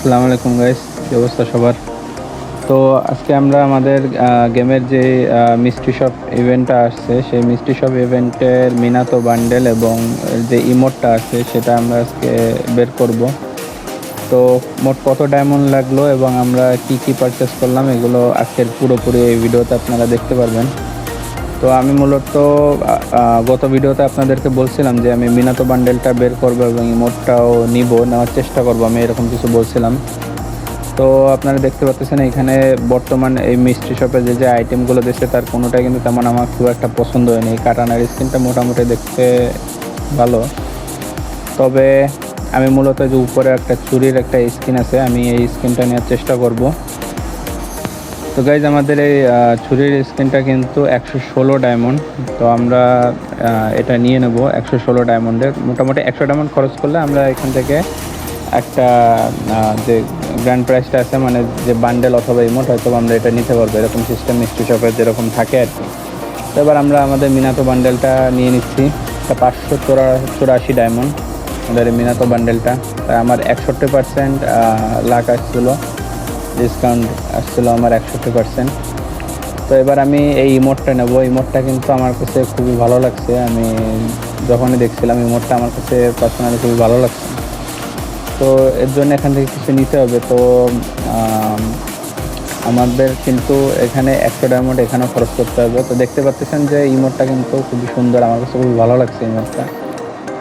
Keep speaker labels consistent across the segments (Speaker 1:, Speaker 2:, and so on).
Speaker 1: আসসালামু আলাইকুম গাইস, কি অবস্থা সবার? তো আজকে আমরা আমাদের গেমের যে মিস্ট্রি শপ ইভেন্টটা আসছে সেই মিস্ট্রি শপ ইভেন্টের মিনাতো বান্ডেল এবং যে ইমোটটা আছে সেটা আমরা আজকে বের করব। তো মোট কত ডায়মন্ড লাগলো এবং আমরা কি কি পারচেস করলাম এগুলো আজকের পুরোপুরি এই ভিডিওতে আপনারা দেখতে পারবেন। তো আমি মূলত গত ভিডিওতে আপনাদেরকে বলছিলাম যে আমি মিনাতো বান্ডেলটা বের করবো এবং ইমোটটাও নেওয়ার চেষ্টা করবো, আমি এরকম কিছু বলছিলাম। তো আপনারা দেখতে পাচ্ছেন এখানে বর্তমান এই মিস্ট্রি শপে যে যে আইটেমগুলো দিচ্ছে তার কোনোটাই কিন্তু তেমন আমার খুব একটা পছন্দ হয়নি। এই কাটানার স্কিনটা মোটামুটি দেখতে ভালো, তবে আমি মূলত যে উপরে একটা চুরির একটা স্কিন আছে আমি এই স্কিনটা নেওয়ার চেষ্টা করব। তো গাইজ আমাদের এই ছুরির স্কিনটা কিন্তু 116 ডায়মন্ড। তো আমরা এটা নিয়ে নেব 116 ডায়মন্ডের। মোটামুটি 100 ডায়মন্ড খরচ করলে আমরা এখান থেকে একটা যে গ্র্যান্ড প্রাইসটা আছে, মানে যে বান্ডেল অথবা ইমোট, হয়তো আমরা এটা নিতে পারবো। এরকম সিস্টেম মিস্ট্রি শপে যেরকম থাকে আর কি। তো এবার আমরা আমাদের মিনাতো বান্ডেলটা নিয়ে নিচ্ছি। এটা 584 ডায়মন্ড আমাদের মিনাতো বান্ডেলটা। তাই আমার 61% লাখ আসছিলো, ডিসকাউন্ট আসছিলো আমার 61%। তো এবার আমি এই ইমোটটা নেব। ইমোটটা কিন্তু আমার কাছে খুবই ভালো লাগছে, আমি যখনই দেখছিলাম ইমোটটা আমার কাছে পার্সোনালি খুবই ভালো লাগছে। তো এর জন্য এখান থেকে কিছু নিতে হবে। তো আমাদের কিন্তু এখানে 100 ডায়মন্ড এখানেও খরচ করতে হবে। তো দেখতে পাচ্ছেন যে ইমোটটা কিন্তু খুবই সুন্দর, আমার কাছে খুবই ভালো লাগছে ইমোটটা।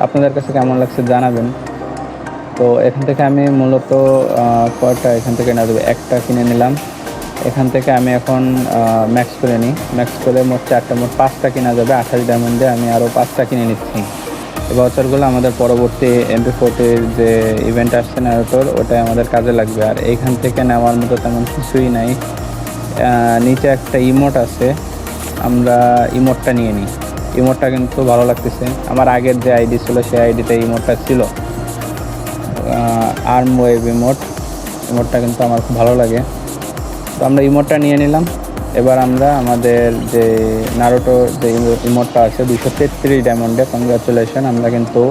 Speaker 1: আপনাদের কাছে কেমন লাগছে জানাবেন। তো এখান থেকে আমি মূলত কয়টা এখান থেকে না দেবে একটা কিনে নিলাম। এখান থেকে আমি এখন ম্যাক্স করে নিই। ম্যাক্স করে মোট 4টা, মোট 5টা কেনা যাবে। 28 ডায়মন্ডে আমি আরও 5টা কিনে নিচ্ছি। এই ভাউচারগুলো আমাদের পরবর্তী MP40 যে ইভেন্ট আসছে নারুটোর, ওটাই আমাদের কাজে লাগবে। আর এইখান থেকে নেওয়ার মতো তেমন কিছুই নাই। নিচে একটা ইমোট আছে, আমরা ইমোটটা নিয়ে নিই। ইমোটটা কিন্তু ভালো লাগতেছে। আমার আগের যে আইডি ছিল সেই আইডিতে ইমোটটা ছিল, আর্ম ওয়েভ ইমোটটা কিন্তু আমার খুব ভালো লাগে। তো আমরা ইমোটটা নিয়ে নিলাম। এবার আমরা আমাদের যে নারুটো যে ইমোটটা আছে 233 ডায়মন্ডে, কংগ্রাচুলেশন, আমরা কিন্তু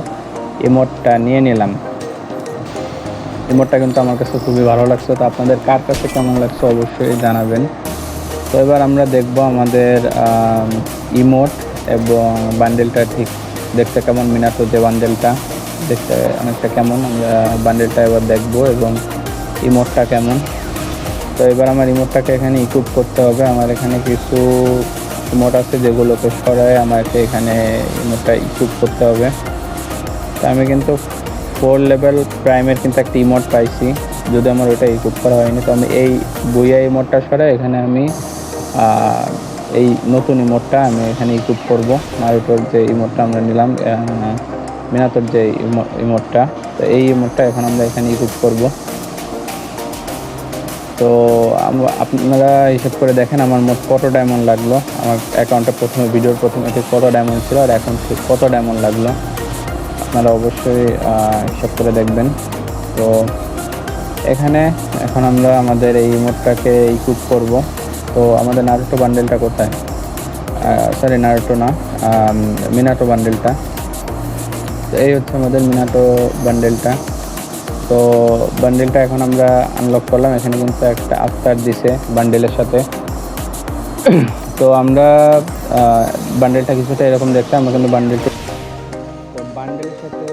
Speaker 1: ইমোটটা নিয়ে নিলাম। ইমোটটা কিন্তু আমার কাছে খুবই ভালো লাগছে। তো আপনাদের কার কাছে কেমন লাগছে অবশ্যই জানাবেন। তো এবার আমরা দেখব আমাদের ইমোট এবং বান্ডেলটা ঠিক দেখতে কেমন। মিনাতো যে বান্ডেলটা দেখতে অনেকটা কেমন, আমরা বান্ডেলটা এবার দেখব এবং ইমোটটা কেমন। তো এবার আমার রিমোটটাকে এখানে ইকুইপ করতে হবে। আমার এখানে কিছু রিমোট আছে যেগুলোকে সরাই আমাকে এখানে রিমোটটা ইকুইপ করতে হবে। তো আমি কিন্তু 4 লেভেল প্রাইমের কিন্তু একটা ইমোট পাইছি, যদি আমার ওইটা ইকুইপ করা হয়নি। তো আমি এই বুইয়া ইমোটটা সরাই এখানে আমি এই নতুন ইমোটটা আমি এখানে ইকুইপ করবো। নারুটোর যে ইমোটটা আমরা নিলাম, মিনাতোর যে ইমোটটা, তো এই ইমোটটা এখন আমরা এখানে ইকুইপ করবো। তো আপনারা হিসাব করে দেখেন আমার মোট কত ডায়মন্ড লাগলো। আমার অ্যাকাউন্টে ভিডিওর প্রথমে ঠিক কত ডায়মন্ড ছিল আর এখন ঠিক কত ডায়মন্ড লাগলো, আপনারা অবশ্যই হিসাব করে দেখবেন। তো এখানে এখন আমরা আমাদের এই ইমোটটাকে ইকুইপ করব। তো আমাদের নারুটো বান্ডেলটা কোথায়? সরি, নারুটো না, মিনাটো বান্ডেলটা। তো এই হচ্ছে আমাদের মিনাটো বান্ডেলটা। তো বান্ডেলটা এখন আমরা আনলক করলাম। এখানে কিন্তু একটা আফতার দিছে বান্ডেলের সাথে। তো আমরা বান্ডেলটা কিছুটা এরকম দেখতে, আমরা কিন্তু বান্ডেলের সাথে